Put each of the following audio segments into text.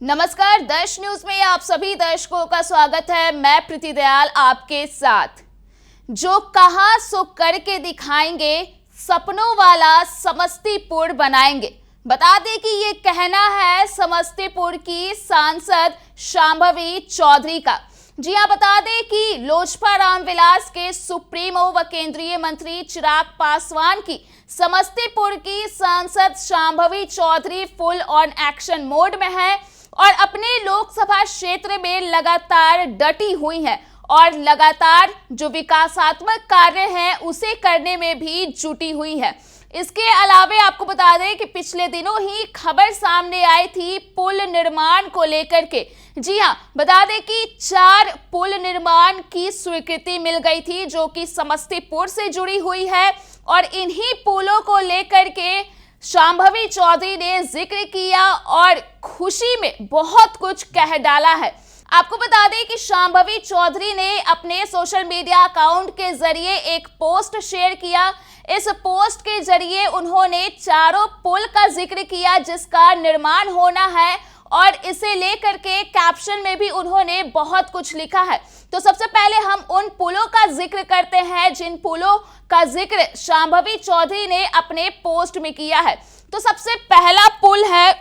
नमस्कार, दर्श न्यूज में आप सभी दर्शकों का स्वागत है। मैं प्रीति दयाल आपके साथ। जो कहा सो करके दिखाएंगे, सपनों वाला समस्तीपुर बनाएंगे। बता दें कि ये कहना है समस्तीपुर की सांसद शांभवी चौधरी का। जी हां, बता दें कि लोजपा रामविलास के सुप्रीमो व केंद्रीय मंत्री चिराग पासवान की समस्तीपुर की सांसद Shambhavi Chaudhary full on action mode में है और अपने लोकसभा क्षेत्र में लगातार डटी हुई हैं और लगातार जो विकासात्मक कार्य हैं उसे करने में भी जुटी हुई है। इसके अलावा आपको बता दें कि पिछले दिनों ही खबर सामने आई थी पुल निर्माण को लेकर के। जी हां, बता दें कि 4 पुल निर्माण की स्वीकृति मिल गई थी जो कि समस्तीपुर से जुड़ी हुई है और इन्हीं पुलों को लेकर के शांभवी चौधरी ने जिक्र किया और खुशी में बहुत कुछ कह डाला है। आपको बता दें कि शांभवी चौधरी ने अपने सोशल मीडिया अकाउंट के जरिए एक पोस्ट शेयर किया। इस पोस्ट के जरिए उन्होंने 4 पुल का जिक्र किया जिसका निर्माण होना है और इसे लेकर के कैप्शन में भी उन्होंने बहुत कुछ लिखा है। तो सबसे पहले हम उन पुलों का जिक्र करते हैं जिन पुलों का जिक्र शांभवी चौधरी ने अपने पोस्ट में किया है। तो सबसे पहला पुल है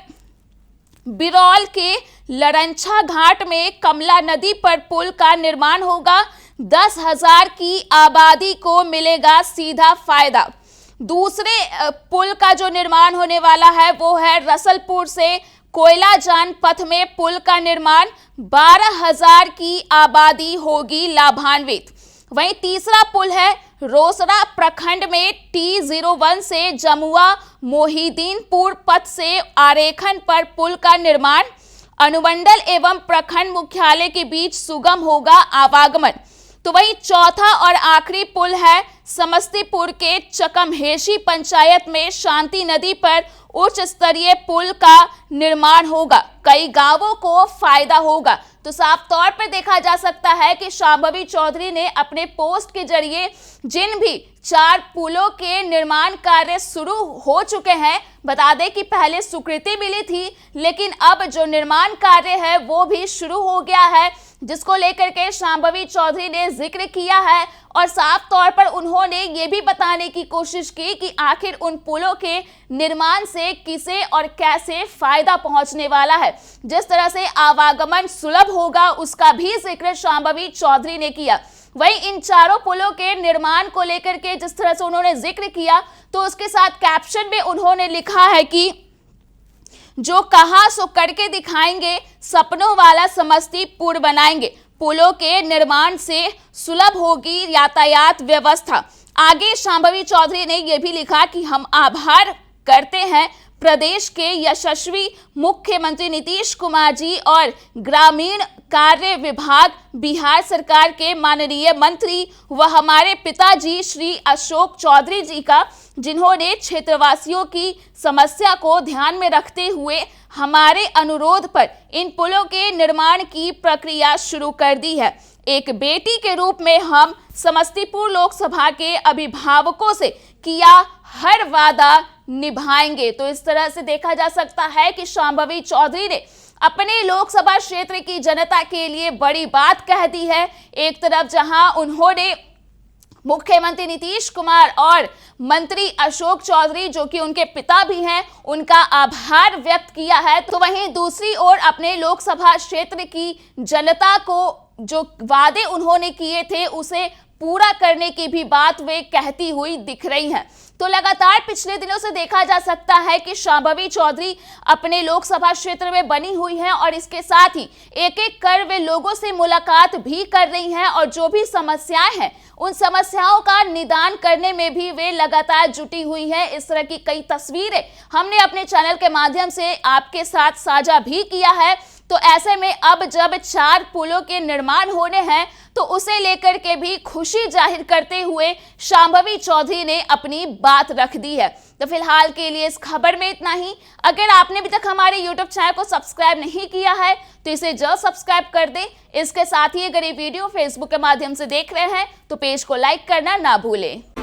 बिरौल के लड़ंछा घाट में कमला नदी पर पुल का निर्माण होगा। 10,000 की आबादी को मिलेगा सीधा फायदा। दूसरे पुल का जो निर्माण होने वाला है वो है रसलपुर से कोयलाजान पथ में पुल का निर्माण। 12,000 की आबादी होगी लाभान्वित। वहीं तीसरा पुल है रोसड़ा प्रखंड में T01 से जमुआ मोहिदीनपुर पथ से आरेखन पर पुल का निर्माण। अनुमंडल एवं प्रखंड मुख्यालय के बीच सुगम होगा आवागमन। तो वही चौथा और आखिरी पुल है समस्तीपुर के चकमहेशी पंचायत में शांति नदी पर उच्च स्तरीय पुल का निर्माण होगा। कई गांवों को फायदा होगा। तो साफ तौर पर देखा जा सकता है कि शांभवी चौधरी ने अपने पोस्ट के जरिए जिन भी 4 पुलों के निर्माण कार्य शुरू हो चुके हैं, बता दें कि पहले स्वीकृति मिली थी लेकिन अब जो निर्माण कार्य है वो भी शुरू हो गया है, जिसको लेकर के शांभवी चौधरी ने जिक्र किया है और साफ तौर पर उन्होंने ये भी बताने की कोशिश की कि आखिर उन पुलों के निर्माण से किसे और कैसे फायदा पहुंचने वाला है। जिस तरह से आवागमन सुलभ होगा उसका भी जिक्र शांभवी चौधरी ने किया। वहीं इन 4 पुलों के निर्माण को लेकर के जिस तरह से उन्होंने जिक्र किया तो उसके साथ कैप्शन में उन्होंने लिखा है कि जो कहा सो करके दिखाएंगे, सपनों वाला समस्तीपुर बनाएंगे। पुलों के निर्माण से सुलभ होगी यातायात व्यवस्था। आगे शांभवी चौधरी ने यह भी लिखा कि हम आभार करते हैं प्रदेश के यशस्वी मुख्यमंत्री नीतीश कुमार जी और ग्रामीण कार्य विभाग बिहार सरकार के माननीय मंत्री व हमारे पिताजी श्री अशोक चौधरी जी का, जिन्होंने क्षेत्रवासियों की समस्या को ध्यान में रखते हुए हमारे अनुरोध पर इन पुलों के निर्माण की प्रक्रिया शुरू कर दी है। एक बेटी के रूप में हम समस्तीपुर लोकसभा के अभिभावकों से किया हर वादा निभाएंगे। तो इस तरह से देखा जा सकता है कि शांभवी चौधरी ने अपने लोकसभा क्षेत्र की जनता के लिए बड़ी बात कह दी है। एक तरफ जहां उन्होंने मुख्यमंत्री नीतीश कुमार और मंत्री अशोक चौधरी जो कि उनके पिता भी हैं उनका आभार व्यक्त किया है, तो वहीं दूसरी ओर अपने लोकसभा क्षेत्र की जनता को जो वादे उन्होंने किए थे उसे पूरा करने की भी बात वे कहती हुई दिख रही हैं। तो लगातार पिछले दिनों से देखा जा सकता है कि शांभवी चौधरी अपने लोकसभा क्षेत्र में बनी हुई हैं और इसके साथ ही एक एक कर वे लोगों से मुलाकात भी कर रही हैं और जो भी समस्याएं हैं उन समस्याओं का निदान करने में भी वे लगातार जुटी हुई हैं। इस तरह की कई तस्वीरें हमने अपने चैनल के माध्यम से आपके साथ साझा भी किया है। तो ऐसे में अब जब 4 पुलों के निर्माण होने हैं तो उसे लेकर के भी खुशी जाहिर करते हुए शांभवी चौधरी ने अपनी बात रख दी है। तो फिलहाल के लिए इस खबर में इतना ही। अगर आपने अभी तक हमारे YouTube चैनल को सब्सक्राइब नहीं किया है तो इसे जल्द सब्सक्राइब कर दें। इसके साथ ही अगर ये वीडियो Facebook के माध्यम से देख रहे हैं तो पेज को लाइक करना ना भूलें।